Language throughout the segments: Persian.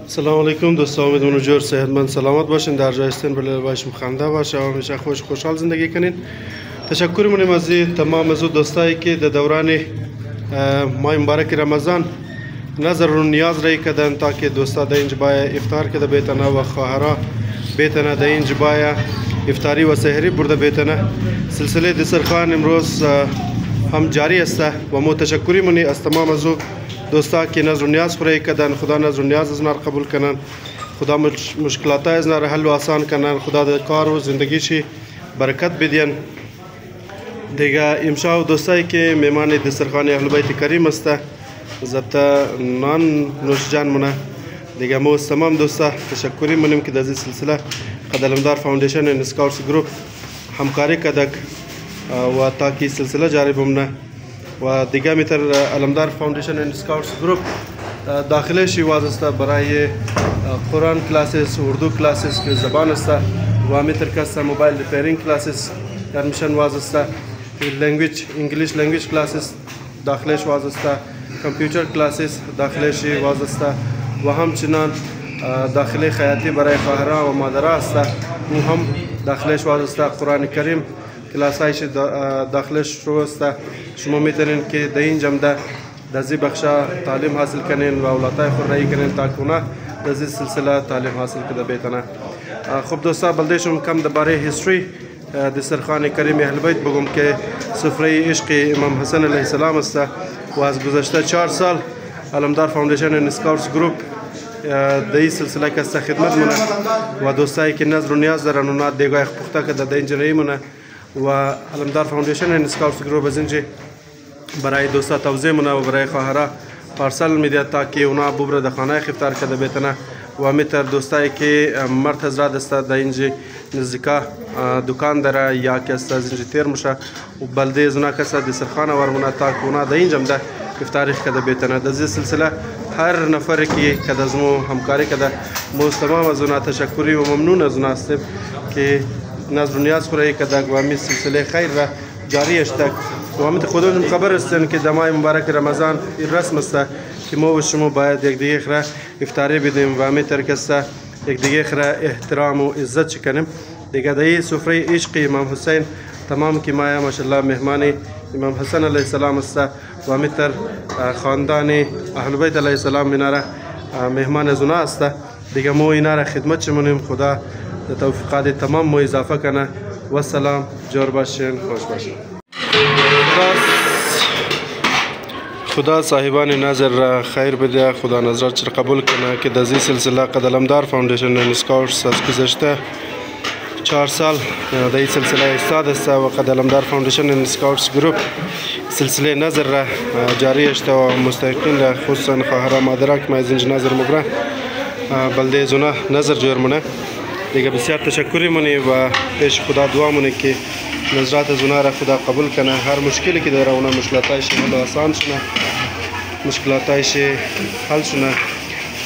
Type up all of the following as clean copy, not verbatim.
سلام علیکم دوستان، امیدوارم جور صحتمند سلامت باشین، در جای هستین بله باشیم خنده باشه و همیشه خوشحال زندگی کنین. تشکر می‌کنیم از تمام از دوستایی که در دوران ماه مبارک رمضان نظر و نیاز رای کردن تا که دوستا در اینجا باید افطار کرده بیتنه و خواهرها بیتنه در اینجا باید افطاری و سحری برده بیتنه. سلسله دسترخوان امروز هم جاری است و ما تشکری منی از تمام از دوستا که نظر و نیاز خورای کردن. خدا نظر و نیاز از نار قبول کنن، خدا مشکلات از نار حل و آسان کنن، خدا در کار و زندگیشی برکت بدین. دیگه امشب دوستایی که مهمان دسترخوان اهل بیت کریم است ضبط نان نوش جان مونه. دیگه ما از تمام دوستا تشکری منیم که در این سلسله قدلمدار فاوندیشن اند اسکاوتس گروپ همکاری کردک و تا که سلسله جاری بمونه. و دیگه میتر علمدار فاوندیشن اند اسکاوتس گروپ داخله شی واز است برای قرآن کلاسز، اردو کلاسز که زبان است و میتر کس موبایل ریپیرینگ کلاسز در میشن واز است، لنگویج انگلیش لنگویج کلاسز داخلش واز است، کامپیوتر کلاسز داخلش واز است و همچنان داخل خیاطی برای خواهران و مادرها است او هم داخلش واز است. قرآن کریم کلاسایش داخلش رو است. شما میتونین که در این جمع در زی بخشا تعلیم حاصل کنین و اولادای خود رایی کنین تا کنه در زی سلسله تعلیم حاصل کده بیتنه. خب دوستا بلدیشم کم درباره هیستوری دسترخوان کریم اهل بیت بگم که سفره عشق امام حسن علیه السلام است و از گذشته 4 سال علمدار فاوندیشن اند اسکاوتس گروپ در این سلسله که است خدمت مونه و دوستایی که نظر و نیاز دارن اونا دیگاه پخته کده در اینجا رایی مونه و علمدار فاوندیشن اند اسکاوتس گروپ از اینجا برای دوستا توضیح مونه و برای خواهرها پارسل میده تا که اونا ببره در خانه افطار کده بیتنه. و میتر دوستایی که مرد حضرت است در اینجا نزدیکا دکان داره یا کس از اینجا تیر میشه و بلده از اونا کس دسترخوان ورمونه تا که اونا در اینجا ده افطاری کده بیتنه. در این سلسله هر نفری که کده از ما همکاری کده ما تمام از اونا تشکری و ممنون از اونا هستیم که نظر و نیاز خورایی کده و همین سلسله خیر را جاری اشتک و همین خودتون خبر هستین که در ماه مبارک رمضان این رسم است که ما و شما باید یک دیگه خرا افطاری بدیم و همین ترکست یک دیگه خرا احترام و عزت کنیم. دیگه در سفره عشق امام حسین تمام که ما ماشاءالله مهمان امام حسن علیه السلام است و همین تر خاندان اهل بیت علیه السلام مناره مهمان از اونا است. دیگه ما اینا را خدمت چمونیم. خدا در توفیقات تمام ما اضافه کنه و سلام جور باشین، خوش باشین. خدا صاحبان نظر را خیر بده، خدا نظرت را قبول کنه که در این سلسله قدلمدار فاوندیشن اند اسکاوتس از گذشته 4 سال در این سلسله استاد است و قدلمدار فاوندیشن اند اسکاوتس گروپ سلسله نظر را جاری است و مستحقین را خصوصا خواهران مادرها که ما از اینجا نظر مبره بلده از اونا نظر جور مونه. دیگه بسیار تشکری منی و پیش خدا دعا منی که نظرات از اونا را خدا قبول کنه. هر مشکلی که داره اونا مشکلاتایش حل آسان شونه، مشکلاتایش حل شونه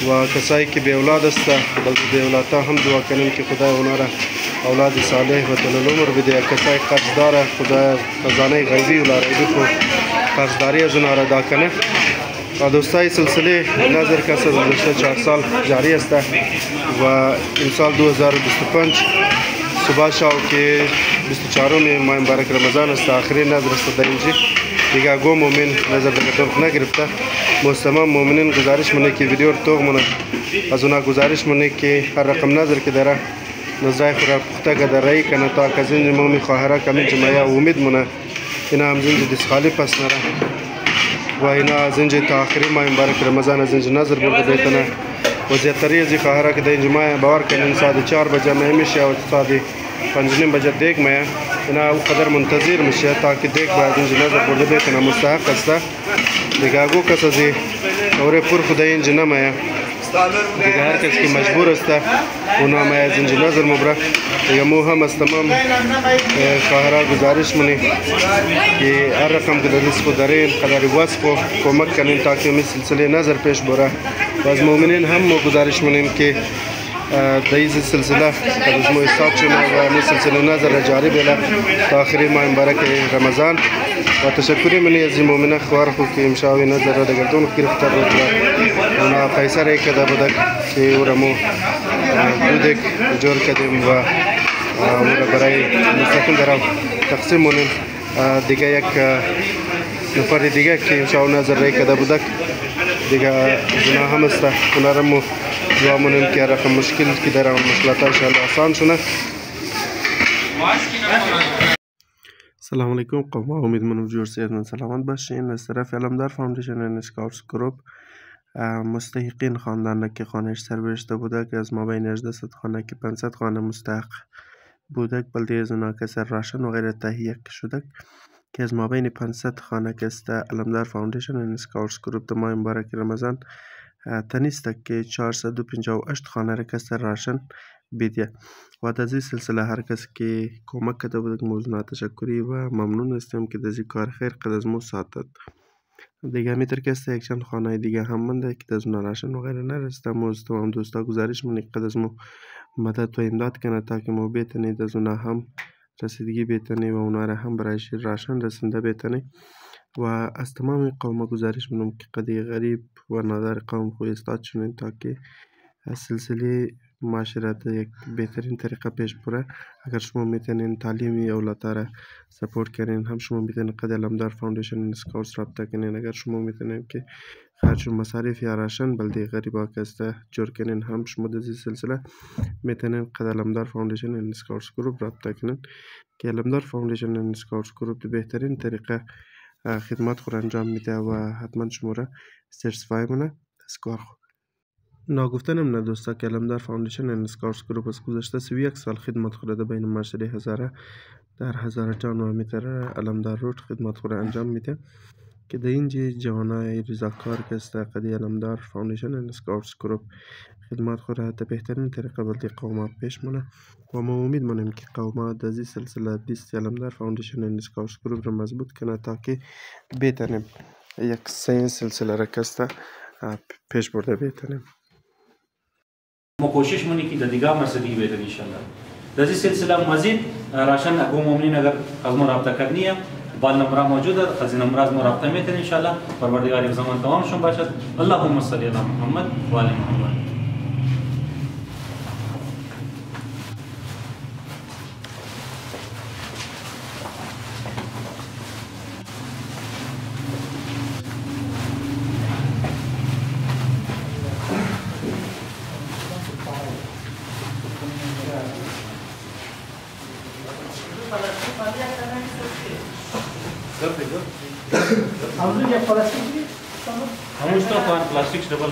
و کسایی که به اولاد است بلکه به اولادها هم دعا کنیم که خدا اونا را اولاد صالح و طول العمر بده. کسایی قرض داره خدا خزانه غیبی و لاریبی کو قرضداری از اونا را دا کنه. و دوستای سلسله نظر که از گذشته 4 سال جاری است و این سال 2025 صبح شاو که 24 ماه مبارک رمضان است، آخرین نظر است در اینجا. دیگه گو مومن نظر در نگرفته. تمام مومنین گزارش منه که ویدیو رو توغ منه از اونا گزارش منه که هر رقم نظر که داره نظرای خورا پخته که در رای کنه تا که زنج مومی خواهره کمی جمعه امید منه اینا هم زنج دستخالی پس نره و اینا زنج تا آخری ماه مبارک رمضان زنج نظر برده بیتنه و زیادتری از این خواهره که در این جمعه باور کنین ساعت 4 بجه مه میشه و ساعت 5:30 بجه دیگ مه اینا او قدر منتظر میشه تا که دیگ باید اینجا نظر برده بیتنه مستحق است. دیگه اگو کس از این دوره پر خدا اینجا نمه دیگه هر کس که مجبور است اونا ما از اینجا نظر مبره. دیگه مو هم از تمام خواهرها گزارش منی که هر رقم که در رزق دارین قدر وصف و کمک کنین تا که می سلسله نظر پیش بره و از مؤمنین هم ما گزارش منیم که دایز سلسله از مو استاد شدن و می سلسله نظر جاری بله تا آخری ماه مبارک رمضان و تشکری منی از مؤمنه خوار خو که امشاوی نظر را دگردون گرفتار بود و اونا پیسه را کده بودک که او را مو دودک جور کدیم و او را برای مستقیم درام تقسیم مونیم دیگه یک نفر دیگه که امشاوی نظر را کده بودک دیگه زنا هم است اونا را مو دعا مونیم که رقم مشکل که در مشکلات انشاءالله آسان شونه. سلام علیکم قوم، امیدوارم جور صحتمند سلامت باشین. از طرف علمدار فاوندیشن اسکاوتس گروپ مستحقین خواندن که خانهش سربرشته بوده که از مابین 1800 خانه که 500 خانه مستحق بوده بلکه از اونا کسر راشن و غیره تهیه شده که از مابین 500 خانه که است علمدار فاوندیشن اسکاوتس گروپ در ماه مبارک رمضان تنیسته که 458 خانه را کسر راشن بیدیه و در این سلسله هر کس که کمک کرده بود موضوع تشکری و ممنون هستم که در این کار خیر قد از مو ساعتد دیگه میتر که است یک چند خانه دیگه هم منده که در اون راشن و غیره نرسته موز تمام دوستا گزارش منی قد از مو مدد و امداد کنه تا که مو بیتنی در اون هم رسیدگی بیتنی و اونا را هم برایش راشن رسنده بیتنی و از تمام قوم گزارش منم که قدی غریب و نادر قوم خوی استاد شدن تا که سلسله معاشرت یک بهترین طریقه پیش بره. اگر شما میتونین تعلیمی اولاد را سپورت کنین هم شما میتونین قد علمدار فاوندیشن اسکاوتس رابطه کنین. اگر شما میتونین که خرج و مصارف یا راشن بلده غریبا کسته جور کنین هم شما در این سلسله میتونین قد علمدار فاوندیشن اسکاوتس گروپ رابطه کنین که علمدار فاوندیشن اسکاوتس گروپ بهترین طریقه خدمات خود انجام میده و حتما شما را سرسفای مونه از کار خود. ناگفتنم نه دوستا که علمدار فاوندیشن اسکاوتس گروپ از گذشته 31 سال خدمات خود در بین معاشره هزاره در هزاره جان و میتر علمدار روت خدمات خود انجام میده که در اینجا جوانای رضاکار که است قدی علمدار فاوندیشن اسکاوتس گروپ خدمات خود را بهترین طریقه بلدی قوما پیش مونه و ما امید مانیم که قوما در این سلسله 20 علمدار فاوندیشن اسکاوتس گروپ را مضبوط کنه تا که بتونیم یک سلسله را کسته پیش برده بتونیم. ما کوشش منی که دیگه مرسدی بهتر انشالله در این سلسله مزید راشن اگه مؤمنین اگر از ما رابطه کرنی ہے بال نمبر موجود ہے از این نمبر از ما رابطه میتن انشالله پروردگار یک زمان تمام شون باشد. اللهم صل علی محمد و آل محمد. Vamos trocar plastic double.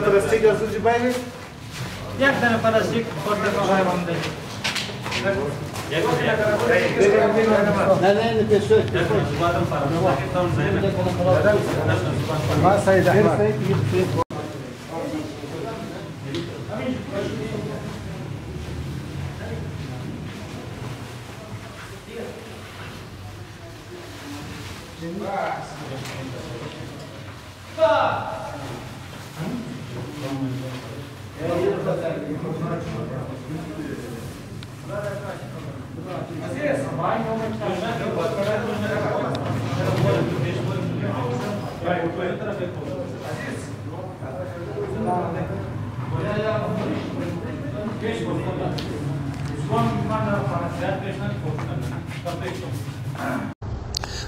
Plastic azul de baile. Jak ten plastic korte kochaj mam dać.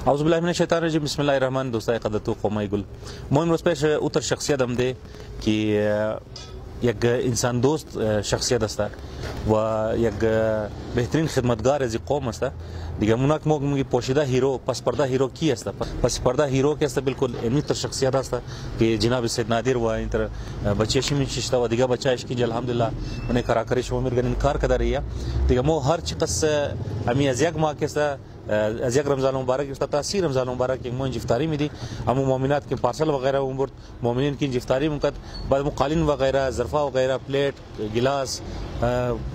اعوذ بالله من الشیطان الرجیم. بسم الله الرحمن. دوستای قدرتو قومای گل مهم روز پیش اوتر شخصیت هم ده که یک انسان دوست شخصیت است و یک بهترین خدمتگار از قوم است دیگه. مناک موقع پوشیده هیرو پس پرده هیرو کی است؟ پس پرده هیرو کی است؟ بالکل اینتر شخصیت است که جناب سید نادر و اینتر بچه‌ش میشته و دیگه بچه‌اش کی الحمدلله من کاراکاری شما میرگن کار کداریه دیگه مو هر چی قص امی از یک ما کی است از یک رمضان مبارک است تا 30 رمضان مبارک که مون افطاری میدی همو مؤمنات که پارسل وغیرہ عمر مؤمنین کی افطاری مکت بعد مقالین وغیرہ ظرفا وغیرہ پلیٹ گلاس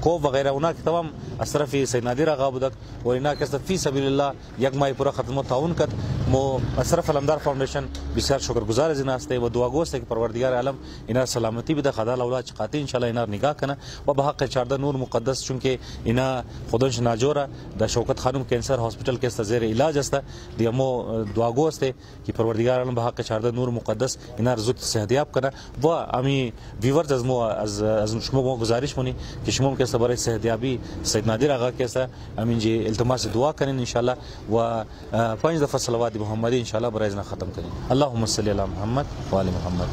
کوب وغیرہ اونا کی تمام از طرف سید نادر آقا بودک و اینا که فی سبیل الله یک ماه پورا ختم تعاون کد مو اشرف علمدار فاوندیشن بسیار شکرگزار از این هسته و دعا گوست که پروردگار عالم اینا سلامتی بده، خدا اولاد قاطع ان شاء الله اینا نگاه کنه و به حق 14 نور مقدس، چون که اینا خودش ناجوره د شوکت خانم کانسر هاسپیټل کې زیر علاج است، دیمو دعا گوست که پروردگار عالم به حق 14 نور مقدس اینا زود صحتیاب کنه. و امی ویورز از شما گزارش مونی که شما که برای صحتیابی سید نادر آقا که امین جی التماس دعا کنین ان شاء الله و 5 دفعه صلوات محمدی ان شاء الله برای ختم کنین. اللهم صل علی محمد و آل محمد.